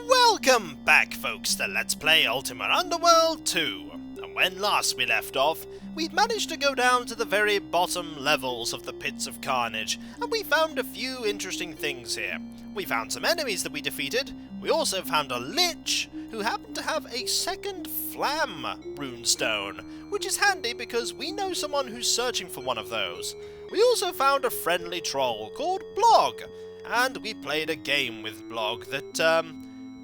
Welcome back, folks, to Let's Play Ultima Underworld 2. And when last we left off, we'd managed to go down to the very bottom levels of the Pits of Carnage, and we found a few interesting things here. We found some enemies that we defeated. We also found a Lich, who happened to have a second Flam runestone, which is handy because we know someone who's searching for one of those. We also found a friendly troll called Blog, and we played a game with Blog that,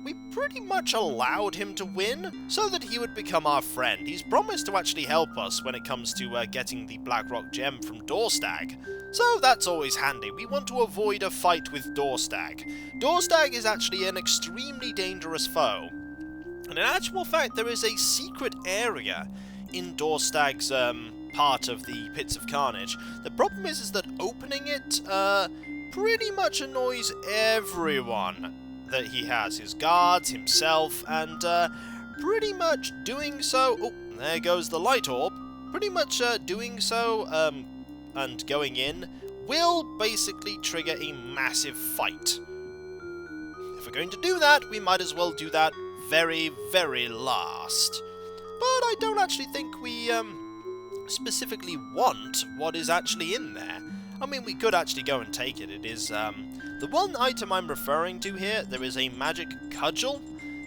we pretty much allowed him to win so that he would become our friend. He's promised to actually help us when it comes to getting the blackrock gem from Dorstag. So that's always handy. We want to avoid a fight with Dorstag. Dorstag is actually an extremely dangerous foe. And in actual fact, there is a secret area in Dorstag's part of the Pits of Carnage. The problem is that opening it pretty much annoys everyone that he has, his guards, himself, and pretty much doing so... Oh, there goes the light orb. Pretty much doing so and going in will basically trigger a massive fight. If we're going to do that, we might as well do that very, very last. But I don't actually think we specifically want what is actually in there. I mean, we could actually go and take it. It is, the one item I'm referring to here, there is a magic cudgel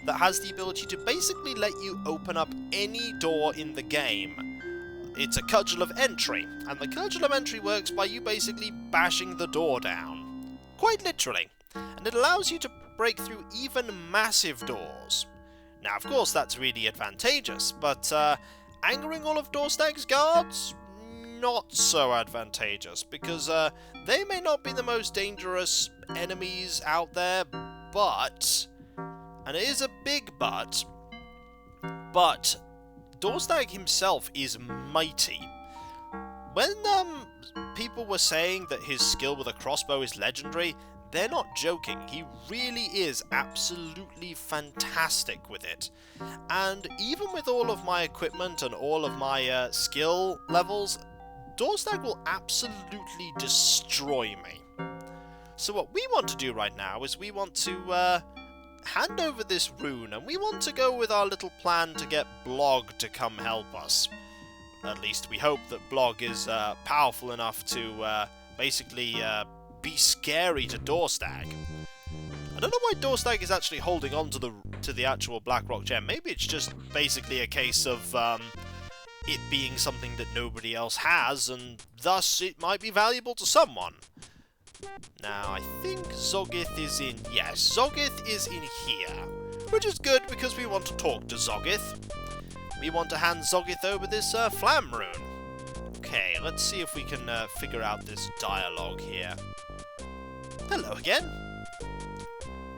that has the ability to basically let you open up any door in the game. It's a cudgel of entry, and the cudgel of entry works by you basically bashing the door down. Quite literally. And it allows you to break through even massive doors. Now, of course, that's really advantageous, but angering all of Dorstag's guards? Not so advantageous, because they may not be the most dangerous enemies out there, but, and it is a big but Dorstag himself is mighty. When people were saying that his skill with a crossbow is legendary, they're not joking. He really is absolutely fantastic with it. And even with all of my equipment and all of my skill levels, Dorstag will absolutely destroy me. So what we want to do right now is we want to hand over this rune, and we want to go with our little plan to get Blog to come help us. At least we hope that Blog is powerful enough to basically be scary to Dorstag. I don't know why Dorstag is actually holding on to the actual blackrock gem. Maybe it's just basically a case of it being something that nobody else has, and thus it might be valuable to someone. Now, I think Zogith is in... Yes, Zogith is in here, which is good because we want to talk to Zogith. We want to hand Zogith over this Flam rune. Okay, let's see if we can figure out this dialogue here. Hello again.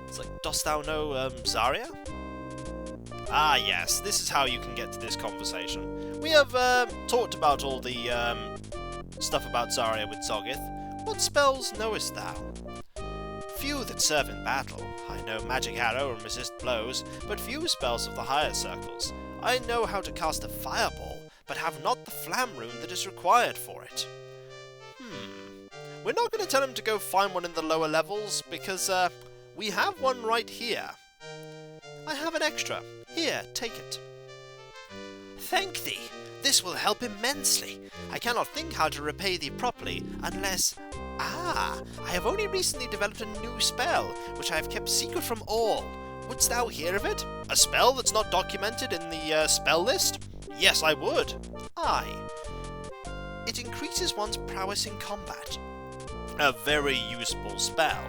It's like, dost thou know Zarya? Ah, yes, this is how you can get to this conversation. We have talked about all the stuff about Zarya with Zogith. What spells knowest thou? Few that serve in battle. I know magic arrow and resist blows, but few spells of the higher circles. I know how to cast a fireball, but have not the flam rune that is required for it. We're not going to tell him to go find one in the lower levels, because we have one right here. I have an extra. Here, take it. Thank thee. This will help immensely. I cannot think how to repay thee properly, unless... Ah, I have only recently developed a new spell, which I have kept secret from all. Wouldst thou hear of it? A spell that's not documented in the spell list? Yes, I would. Aye. It increases one's prowess in combat. A very useful spell.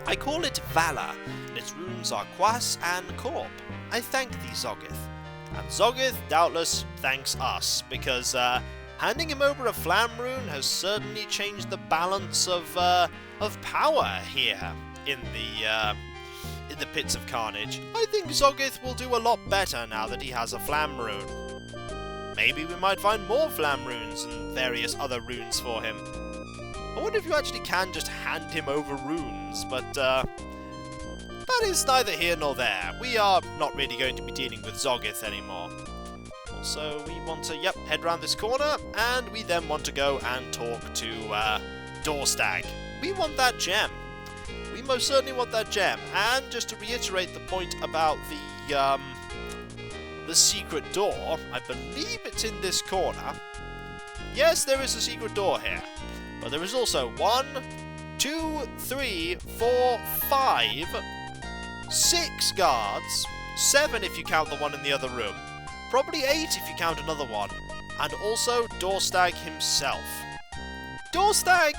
I call it Valor, and its runes are Quas and Corp. I thank thee, Zogith. And Zogith, doubtless, thanks us, because handing him over a Flam rune has certainly changed the balance of power here in the Pits of Carnage. I think Zogith will do a lot better now that he has a Flam rune. Maybe we might find more Flam runes and various other runes for him. I wonder if you actually can just hand him over runes, but that is neither here nor there. We are not really going to be dealing with Zogith anymore. Also, we want to, head round this corner, and we then want to go and talk to Dorstag. We want that gem. We we most certainly want that gem. And just to reiterate the point about the secret door, I believe it's in this corner. Yes, there is a secret door here. But there is also 1, 2, 3, 4, 5, 6 guards. 7 if you count the one in the other room. Probably 8 if you count another one. And also Dorstag himself. Dorstag,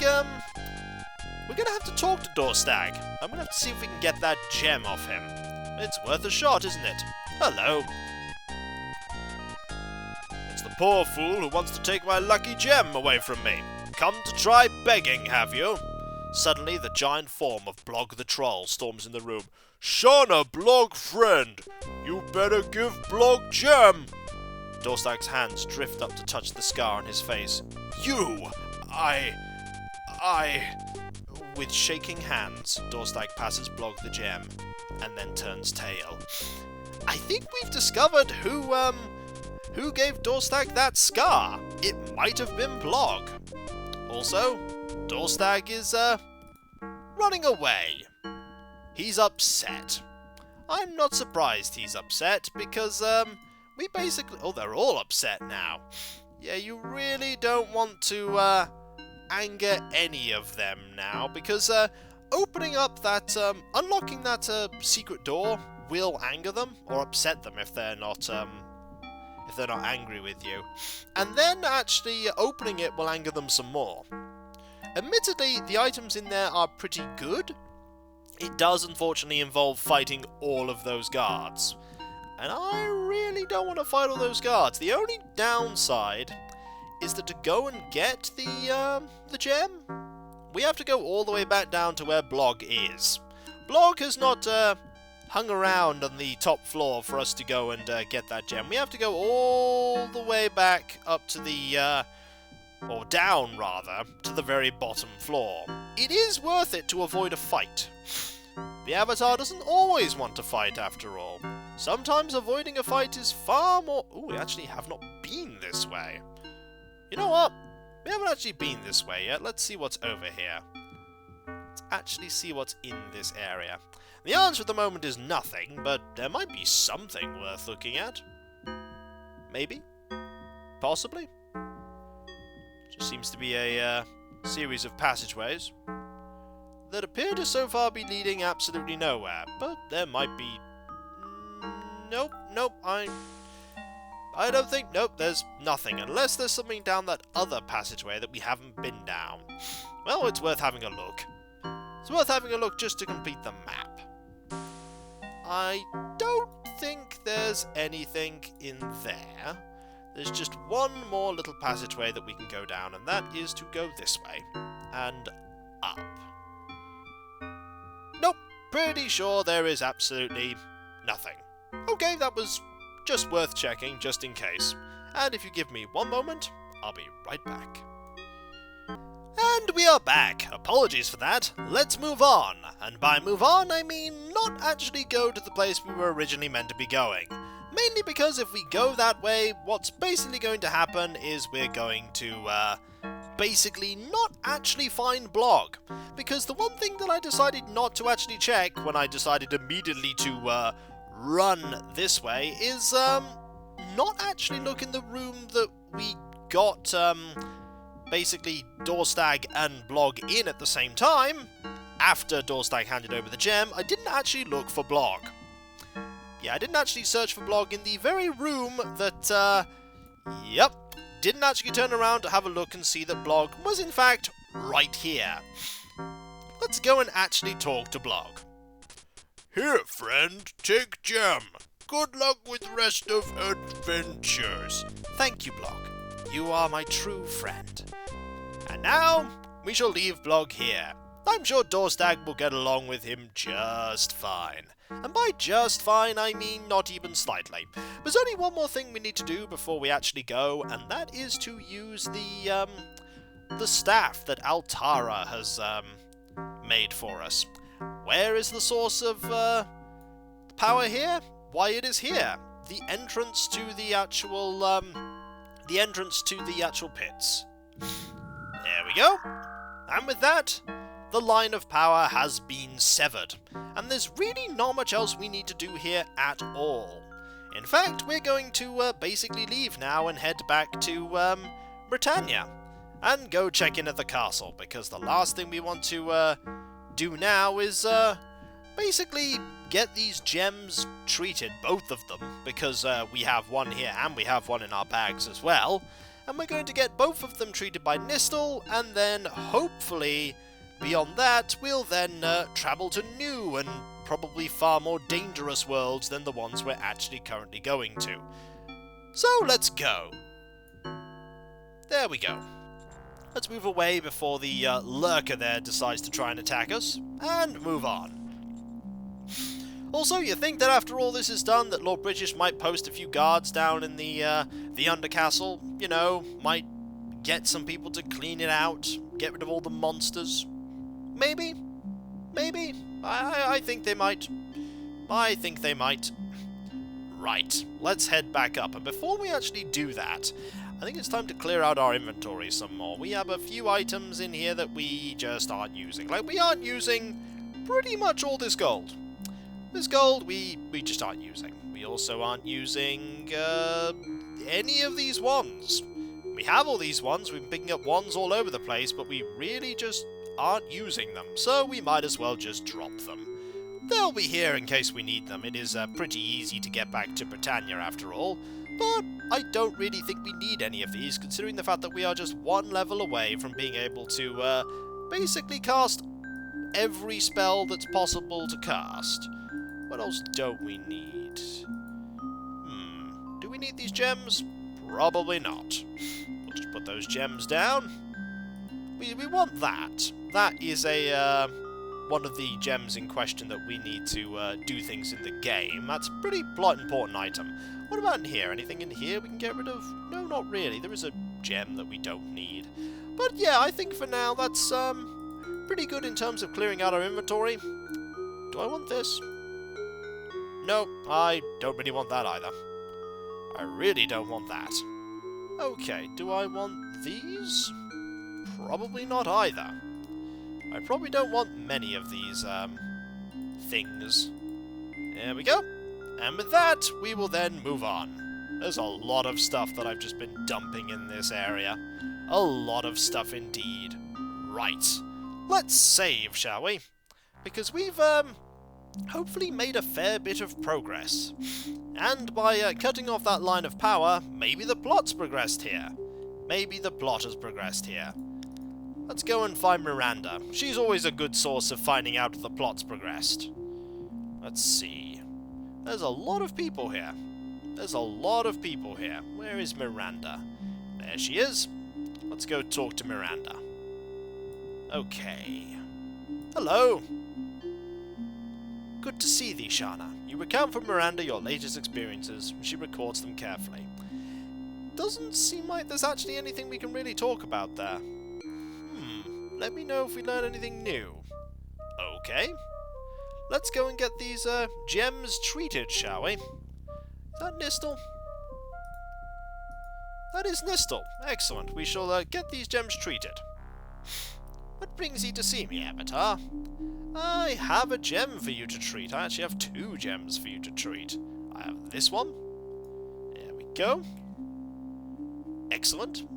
we're gonna have to talk to Dorstag. I'm gonna have to see if we can get that gem off him. It's worth a shot, isn't it? Hello. It's the poor fool who wants to take my lucky gem away from me. Come to try begging, have you? Suddenly, the giant form of Blog the Troll storms in the room. Shana, Blog friend! You better give Blog gem! Dorstag's hands drift up to touch the scar on his face. You! With shaking hands, Dorstag passes Blog the gem, and then turns tail. I think we've discovered who gave Dorstag that scar. It might have been Blog. Also, Dorstag is, running away. He's upset. I'm not surprised he's upset, because, we basically... Oh, they're all upset now. Yeah, you really don't want to, anger any of them now, because, opening up that, unlocking that, secret door will anger them, or upset them if they're not angry with you. And then, actually, opening it will anger them some more. Admittedly, the items in there are pretty good. It does, unfortunately, involve fighting all of those guards. And I really don't want to fight all those guards. The only downside is that to go and get the gem, we have to go all the way back down to where Blog is. Blog has not hung around on the top floor for us to go and get that gem. We have to go all the way back up to the, or down rather, to the very bottom floor. It is worth it to avoid a fight. The Avatar doesn't always want to fight after all. Sometimes avoiding a fight is far more... Ooh, we actually have not been this way. You know what? We haven't actually been this way yet. Let's see what's over here. Let's actually see what's in this area. The answer at the moment is nothing, but there might be something worth looking at. Maybe? Possibly? Just seems to be a series of passageways that appear to so far be leading absolutely nowhere, but there might be... Nope, I don't think... Nope, there's nothing, unless there's something down that other passageway that we haven't been down. Well, it's worth having a look. It's worth having a look just to complete the map. I don't think there's anything in there. There's just one more little passageway that we can go down, and that is to go this way. And up. Nope, pretty sure there is absolutely nothing. Okay, that was just worth checking, just in case. And if you give me one moment, I'll be right back. And we are back. Apologies for that. Let's move on. And by move on, I mean not actually go to the place we were originally meant to be going. Mainly because if we go that way, what's basically going to happen is we're going to, basically not actually find Blog. Because the one thing that I decided not to actually check when I decided immediately to, run this way is, not actually look in the room that we got, basically Dorstag and Blog in at the same time. After Dorstag handed over the gem, I didn't actually look for Blog. Yeah, I didn't actually search for Blog in the very room that, yep, didn't actually turn around to have a look and see that Blog was in fact right here. Let's go and actually talk to Blog. Here, friend, take gem. Good luck with rest of adventures. Thank you, Blog. You are my true friend. And now, we shall leave Blog here. I'm sure Dorstag will get along with him just fine. And by just fine, I mean not even slightly. There's only one more thing we need to do before we actually go, and that is to use the staff that Altara has, made for us. Where is the source of, power here? Why, it is here. The entrance to the actual, pits. There we go. And with that, the line of power has been severed, and there's really not much else we need to do here at all. In fact, we're going to basically leave now and head back to Britannia, and go check in at the castle, because the last thing we want to do now is basically get these gems treated, both of them, because we have one here and we have one in our bags as well, and we're going to get both of them treated by Nistel, and then hopefully beyond that we'll then travel to new and probably far more dangerous worlds than the ones we're actually currently going to. So let's go. There we go. Let's move away before the lurker there decides to try and attack us, and move on. Also, you think that after all this is done, that Lord British might post a few guards down in the Undercastle, you know, might get some people to clean it out, get rid of all the monsters? Maybe? Maybe? I think they might. I think they might. Right, let's head back up, and before we actually do that, I think it's time to clear out our inventory some more. We have a few items in here that we just aren't using. Like, we aren't using pretty much all this gold. This gold, we just aren't using. We also aren't using any of these wands. We have all these wands, we've been picking up wands all over the place, but we really just aren't using them, so we might as well just drop them. They'll be here in case we need them. It is pretty easy to get back to Britannia after all, but I don't really think we need any of these, considering the fact that we are just one level away from being able to basically cast every spell that's possible to cast. What else don't we need? Do we need these gems? Probably not. We'll just put those gems down. We want that. That is a one of the gems in question that we need to do things in the game. That's a pretty important item. What about in here? Anything in here we can get rid of? No, not really. There is a gem that we don't need. But yeah, I think for now that's pretty good in terms of clearing out our inventory. Do I want this? No, I don't really want that either. I really don't want that. Okay, do I want these? Probably not either. I probably don't want many of these things. There we go. And with that, we will then move on. There's a lot of stuff that I've just been dumping in this area. A lot of stuff indeed. Right. Let's save, shall we? Because we've hopefully made a fair bit of progress. And by cutting off that line of power, maybe the plot's progressed here. Maybe the plot has progressed here. Let's go and find Miranda. She's always a good source of finding out if the plot's progressed. Let's see. There's a lot of people here. There's a lot of people here. Where is Miranda? There she is. Let's go talk to Miranda. Okay. Hello. Good to see thee, Shana. You recount from Miranda your latest experiences. She records them carefully. Doesn't seem like there's actually anything we can really talk about there. Let me know if we learn anything new. Okay. Let's go and get these gems treated, shall we? Is that Nistel? That is Nistel. Excellent. We shall get these gems treated. What brings you to see me, Avatar? I have a gem for you to treat. I actually have 2 gems for you to treat. I have this one. There we go. Excellent.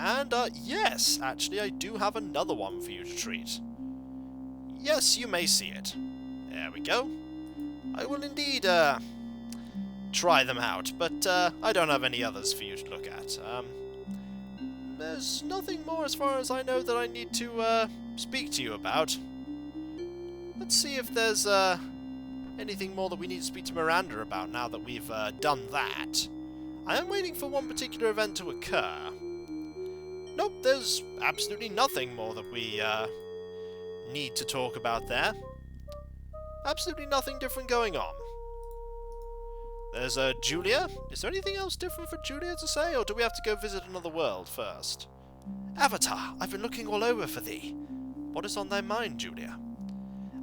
And, yes, actually I do have another one for you to treat. Yes, you may see it. There we go. I will indeed, try them out, but, I don't have any others for you to look at. There's nothing more as far as I know that I need to, speak to you about. Let's see if there's, anything more that we need to speak to Miranda about now that we've, done that. I am waiting for one particular event to occur. Nope, there's absolutely nothing more that we, need to talk about there. Absolutely nothing different going on. There's, Julia. Is there anything else different for Julia to say, or do we have to go visit another world first? Avatar, I've been looking all over for thee. What is on thy mind, Julia?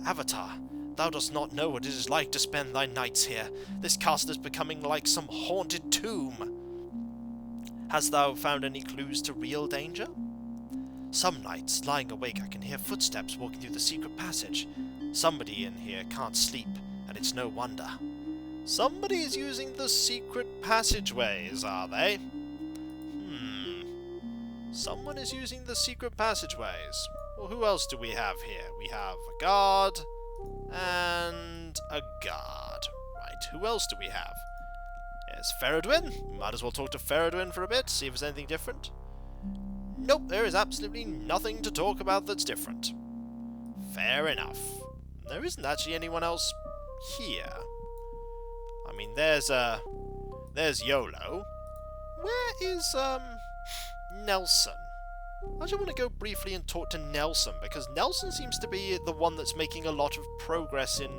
Avatar, thou dost not know what it is like to spend thy nights here. This castle is becoming like some haunted tomb. Hast thou found any clues to real danger? Some nights, lying awake, I can hear footsteps walking through the secret passage. Somebody in here can't sleep, and it's no wonder. Somebody's using the secret passageways, are they? Someone is using the secret passageways. Well, who else do we have here? We have a guard and a guard. Right, who else do we have? There's Feridwin. Might as well talk to Feridwin for a bit, see if there's anything different. Nope, there is absolutely nothing to talk about that's different. Fair enough. There isn't actually anyone else here. I mean, there's YOLO. Where is, Nelson? I just want to go briefly and talk to Nelson, because Nelson seems to be the one that's making a lot of progress in,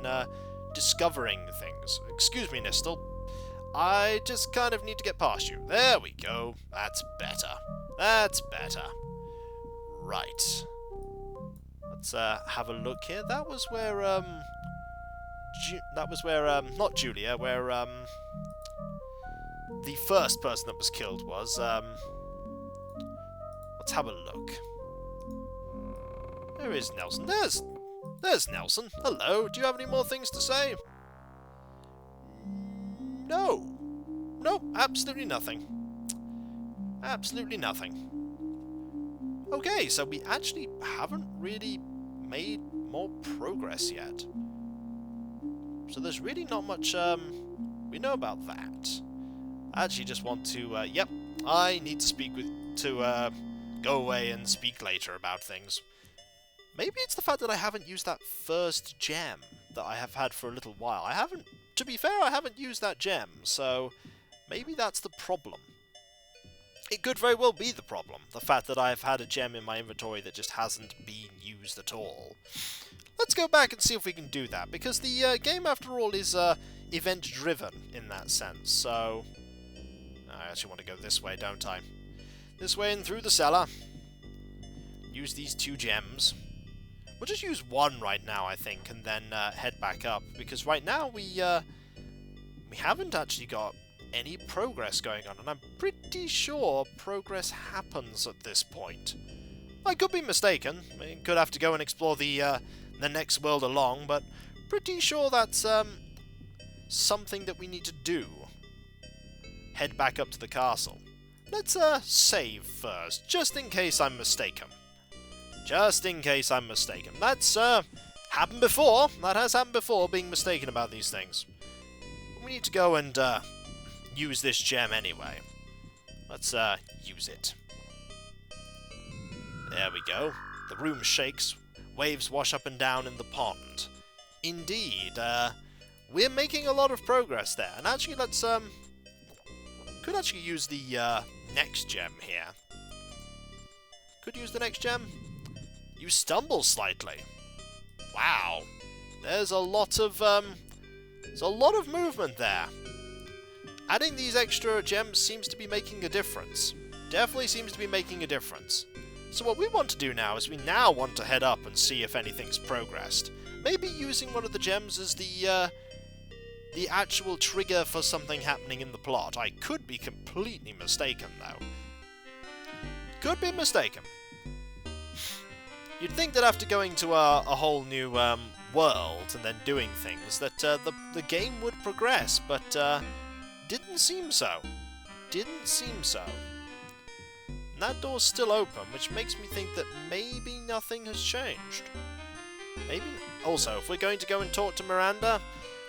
discovering things. Excuse me, Nistel. I just kind of need to get past you. There we go. That's better. That's better. Right. Let's, have a look here. That was where, not Julia, where, the first person that was killed was, let's have a look. There is Nelson. There's Nelson. Hello, do you have any more things to say? No. Nope, absolutely nothing. Absolutely nothing. Okay, so we actually haven't really made more progress yet. So there's really not much, we know about that. I actually just want to, yep, I need to speak go away and speak later about things. Maybe it's the fact that I haven't used that first gem that I have had for a little while. To be fair, I haven't used that gem, so maybe that's the problem. It could very well be the problem, the fact that I've had a gem in my inventory that just hasn't been used at all. Let's go back and see if we can do that, because the game, after all, is event-driven in that sense, so... I actually want to go this way, don't I? This way and through the cellar. Use these 2 gems. We'll just use 1 right now, I think, and then head back up, because right now we haven't actually got any progress going on, and I'm pretty sure progress happens at this point. I could be mistaken. I could have to go and explore the next world along, but pretty sure that's something that we need to do. Head back up to the castle. Let's save first, just in case I'm mistaken. Just in case I'm mistaken. That's happened before. That has happened before, being mistaken about these things. We need to go and use this gem anyway. Let's use it. There we go. The room shakes. Waves wash up and down in the pond. Indeed, we're making a lot of progress there. And actually, let's could actually use the next gem here. Could use the next gem. You stumble slightly. Wow. There's a lot of movement there. Adding these extra gems seems to be making a difference. Definitely seems to be making a difference. So what we want to do now is we now want to head up and see if anything's progressed. Maybe using one of the gems as the actual trigger for something happening in the plot. I could be completely mistaken, though. Could be mistaken. You'd think that after going to a whole new world and then doing things, that the game would progress, but didn't seem so. Didn't seem so. And that door's still open, which makes me think that maybe nothing has changed. Maybe. Also, if we're going to go and talk to Miranda,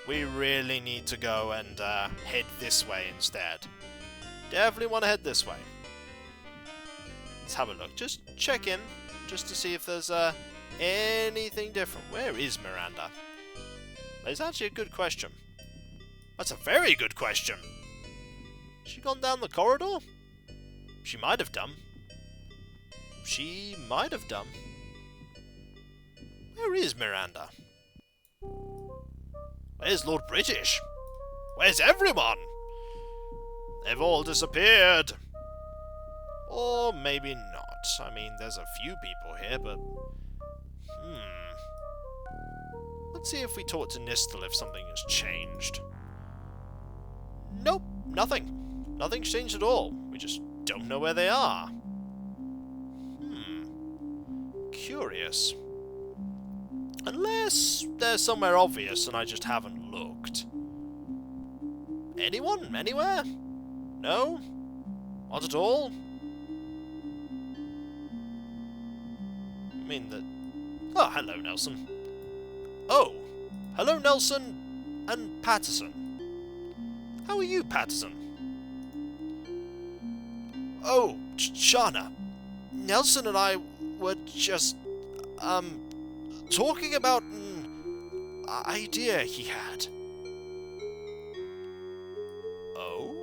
we really need to go and head this way instead. Definitely want to head this way. Let's have a look. Just check in, just to see if there's anything different. Where is Miranda? That's actually a good question. That's a very good question. Has she gone down the corridor? She might have done. She might have done. Where is Miranda? Where's Lord British? Where's everyone? They've all disappeared. Or maybe not. I mean, there's a few people here, but... Let's see if we talk to Nistel if something has changed. Nope, nothing. Nothing's changed at all. We just don't know where they are. curious. Unless they're somewhere obvious and I just haven't looked. Anyone? Anywhere? No? Not at all? I mean that... Oh, hello, Nelson. Oh, hello, Nelson and Patterson. How are you, Patterson? Oh, Shana. Nelson and I were just, talking about an idea he had. Oh?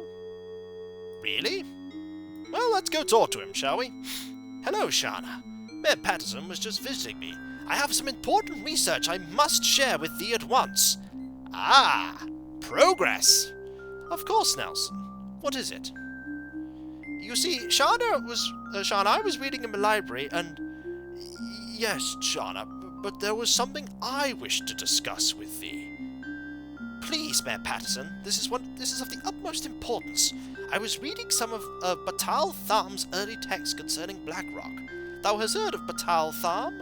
Really? Well, let's go talk to him, shall we? Hello, Shana. Mayor Patterson was just visiting me. I have some important research I must share with thee at once. Ah, progress. Of course, Nelson. What is it? You see, Shana, I was reading in the library, and... Yes, Shana, but there was something I wished to discuss with thee. Please, Mayor Patterson, this is of the utmost importance. I was reading some of Batal Tharm's early texts concerning blackrock. Thou hast heard of Batal Tharm?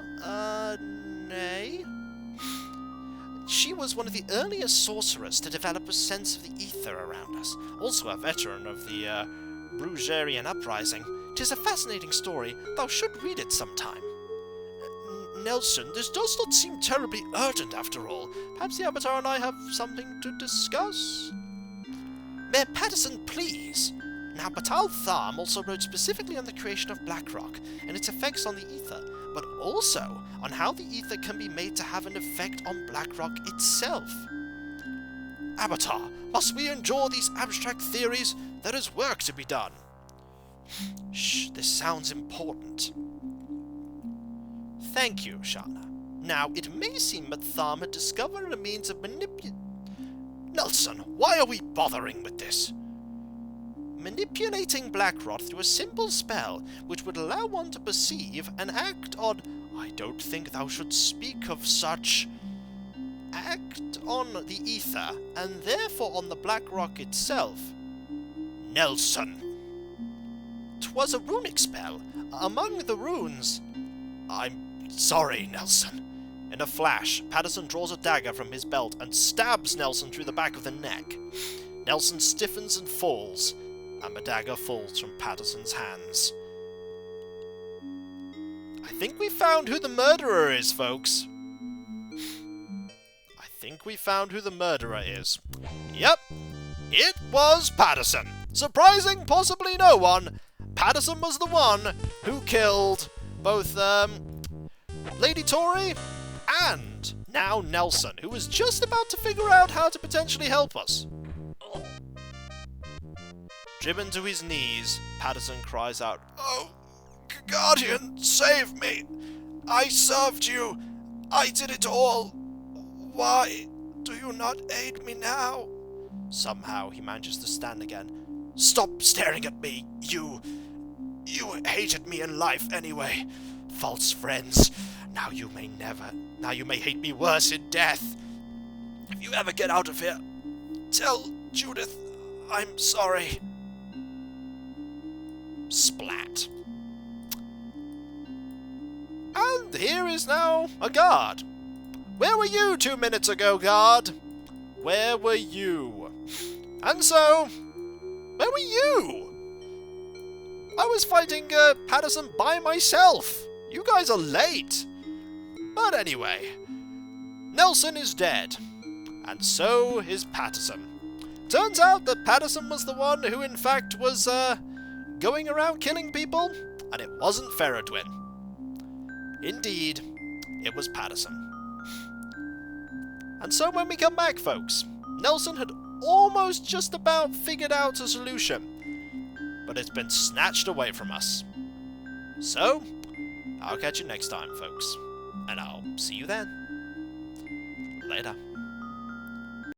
Nay? She was one of the earliest sorcerers to develop a sense of the ether around us. Also a veteran of the, Brugerian uprising. 'Tis a fascinating story. Thou should read it sometime. Nelson, this does not seem terribly urgent after all. Perhaps the Avatar and I have something to discuss? Mayor Patterson, please. Now, Batal Tharm also wrote specifically on the creation of blackrock and its effects on the ether, but also on how the ether can be made to have an effect on blackrock itself. Avatar, must we endure these abstract theories? There is work to be done. Shh, this sounds important. Thank you, Shana. Now, it may seem that Tharm had discovered a means of Nelson, why are we bothering with this? Manipulating blackrock through a simple spell which would allow one to perceive and act on... I don't think thou should speak of such... Act on the ether, and therefore on the blackrock itself. Nelson! 'Twas a runic spell. Among the runes... I'm sorry, Nelson. In a flash, Patterson draws a dagger from his belt and stabs Nelson through the back of the neck. Nelson stiffens and falls, and the dagger falls from Patterson's hands. I think we found who the murderer is, folks. I think we found who the murderer is. Yep, it was Patterson. Surprising possibly no one. Patterson was the one who killed both, Lady Tory and now Nelson, who was just about to figure out how to potentially help us. Driven to his knees, Patterson cries out, "Oh, Guardian, save me! I served you! I did it all! Why do you not aid me now?" Somehow he manages to stand again. "Stop staring at me! You hated me in life anyway. False friends. Now you may hate me worse in death. If you ever get out of here, tell Judith I'm sorry." Splat. And here is now a guard. Where were you 2 minutes ago, guard? Where were you? And so, where were you? I was fighting Patterson by myself. You guys are late. But anyway, Nelson is dead. And so is Patterson. Turns out that Patterson was the one who in fact was going around killing people, and it wasn't Feridwin. Indeed, it was Patterson. And so when we come back, folks, Nelson had almost just about figured out a solution, but it's been snatched away from us. So, I'll catch you next time, folks, and I'll see you then. Later.